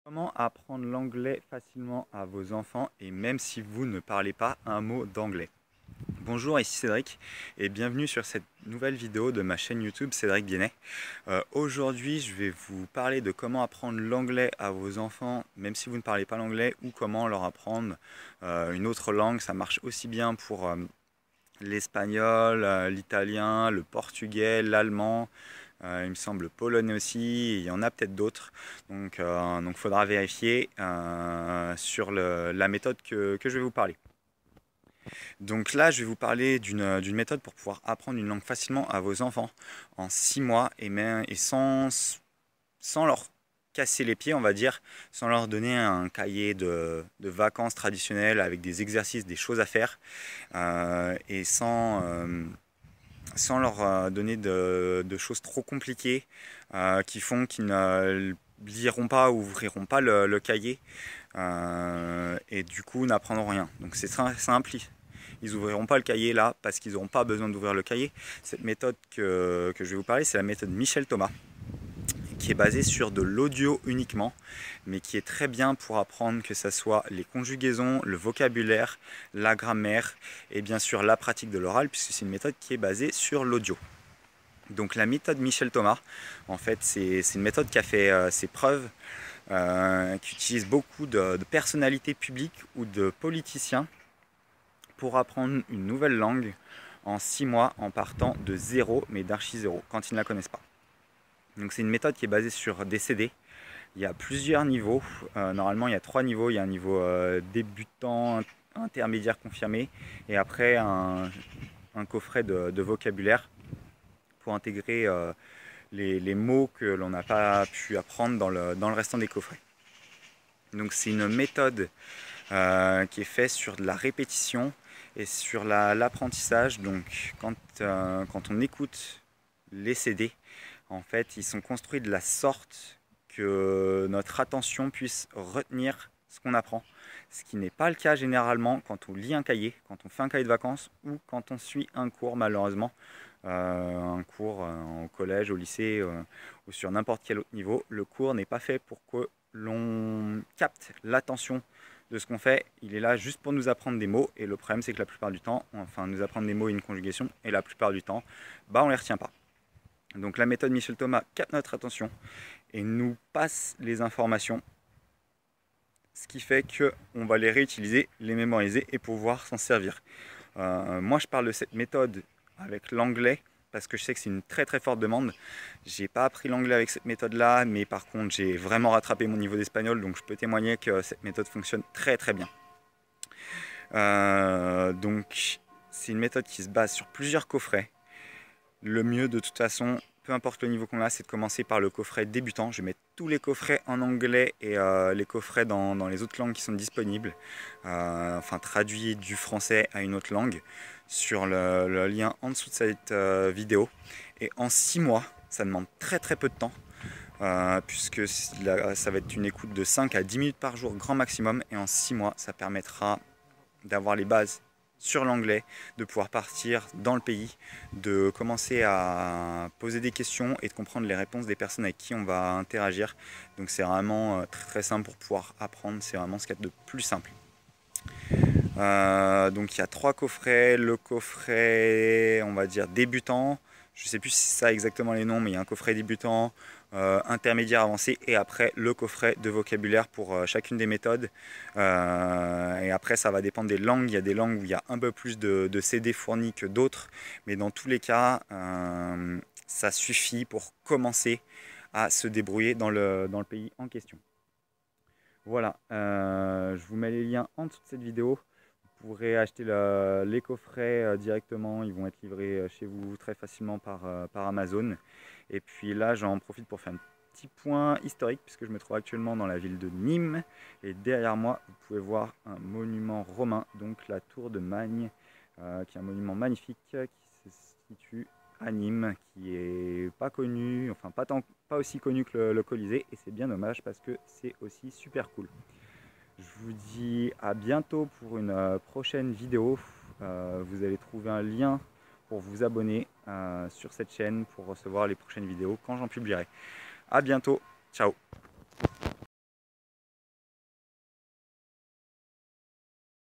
Comment apprendre l'anglais facilement à vos enfants et même si vous ne parlez pas un mot d'anglais? Bonjour, ici Cédric et bienvenue sur cette nouvelle vidéo de ma chaîne YouTube Cédric Biennet. Aujourd'hui, je vais vous parler de comment apprendre l'anglais à vos enfants même si vous ne parlez pas l'anglais ou comment leur apprendre une autre langue. Ça marche aussi bien pour l'espagnol, l'italien, le portugais, l'allemand. Il me semble le polonais aussi, il y en a peut-être d'autres. Donc, faudra vérifier sur la méthode que je vais vous parler. Donc là, je vais vous parler d'une méthode pour pouvoir apprendre une langue facilement à vos enfants en 6 mois et sans leur casser les pieds, on va dire, sans leur donner un cahier de vacances traditionnelles avec des exercices, des choses à faire et sans leur donner de choses trop compliquées qui font qu'ils ne liront pas ou ouvriront pas le cahier et du coup n'apprendront rien. Donc c'est très simple, ils ouvriront pas le cahier là parce qu'ils n'auront pas besoin d'ouvrir le cahier. Cette méthode que je vais vous parler, c'est la méthode Michel Thomas, qui est basée sur de l'audio uniquement, mais qui est très bien pour apprendre que ce soit les conjugaisons, le vocabulaire, la grammaire et bien sûr la pratique de l'oral, puisque c'est une méthode qui est basée sur l'audio. Donc la méthode Michel Thomas, en fait, c'est une méthode qui a fait ses preuves, qui utilise beaucoup de personnalités publiques ou de politiciens pour apprendre une nouvelle langue en 6 mois en partant de zéro, mais d'archi zéro, quand ils ne la connaissent pas. Donc c'est une méthode qui est basée sur des CD. Il y a plusieurs niveaux. Normalement, il y a 3 niveaux. Il y a un niveau débutant, intermédiaire, confirmé, et après un coffret de vocabulaire pour intégrer les mots que l'on n'a pas pu apprendre dans le restant des coffrets. Donc c'est une méthode qui est faite sur de la répétition et sur l'apprentissage. Donc quand on écoute les CD, en fait, ils sont construits de la sorte que notre attention puisse retenir ce qu'on apprend. Ce qui n'est pas le cas généralement quand on lit un cahier, quand on fait un cahier de vacances ou quand on suit un cours malheureusement. Un cours au collège, au lycée ou sur n'importe quel autre niveau. Le cours n'est pas fait pour que l'on capte l'attention de ce qu'on fait. Il est là juste pour nous apprendre des mots et le problème c'est que la plupart du temps, enfin nous apprendre des mots et une conjugation et la plupart du temps, on ne les retient pas. Donc la méthode Michel Thomas capte notre attention et nous passe les informations, ce qui fait qu'on va les réutiliser, les mémoriser et pouvoir s'en servir. Moi je parle de cette méthode avec l'anglais parce que je sais que c'est une très très forte demande. J'ai pas appris l'anglais avec cette méthode là, mais par contre j'ai vraiment rattrapé mon niveau d'espagnol, donc je peux témoigner que cette méthode fonctionne très très bien. Donc c'est une méthode qui se base sur plusieurs coffrets. Le mieux de toute façon, peu importe le niveau qu'on a, c'est de commencer par le coffret débutant. Je vais mettre tous les coffrets en anglais et les coffrets dans les autres langues qui sont disponibles, enfin traduits du français à une autre langue, sur le lien en dessous de cette vidéo. Et en 6 mois, ça demande très très peu de temps, puisque ça va être une écoute de 5 à 10 minutes par jour grand maximum. Et en 6 mois, ça permettra d'avoir les bases sur l'anglais, de pouvoir partir dans le pays, de commencer à poser des questions et de comprendre les réponses des personnes avec qui on va interagir. Donc c'est vraiment très, très simple pour pouvoir apprendre, c'est vraiment ce qu'il y a de plus simple. Donc il y a 3 coffrets, le coffret on va dire débutant, je ne sais plus si c'est ça exactement les noms, mais il y a un coffret débutant, intermédiaire, avancé et après le coffret de vocabulaire pour chacune des méthodes. Et après ça va dépendre des langues, il y a des langues où il y a un peu plus de CD fournis que d'autres, mais dans tous les cas ça suffit pour commencer à se débrouiller dans le pays en question. Voilà, je vous mets les liens en dessous de cette vidéo. Vous pourrez acheter les coffrets directement, ils vont être livrés chez vous très facilement par Amazon. Et puis là, j'en profite pour faire un petit point historique puisque je me trouve actuellement dans la ville de Nîmes. Et derrière moi, vous pouvez voir un monument romain, donc la tour de Magne, qui est un monument magnifique qui se situe à Nîmes, qui est pas connu, enfin pas aussi connu que le Colisée. Et c'est bien dommage parce que c'est aussi super cool. Je vous dis à bientôt pour une prochaine vidéo. Vous allez trouver un lien pour vous abonner sur cette chaîne pour recevoir les prochaines vidéos quand j'en publierai. A bientôt, ciao!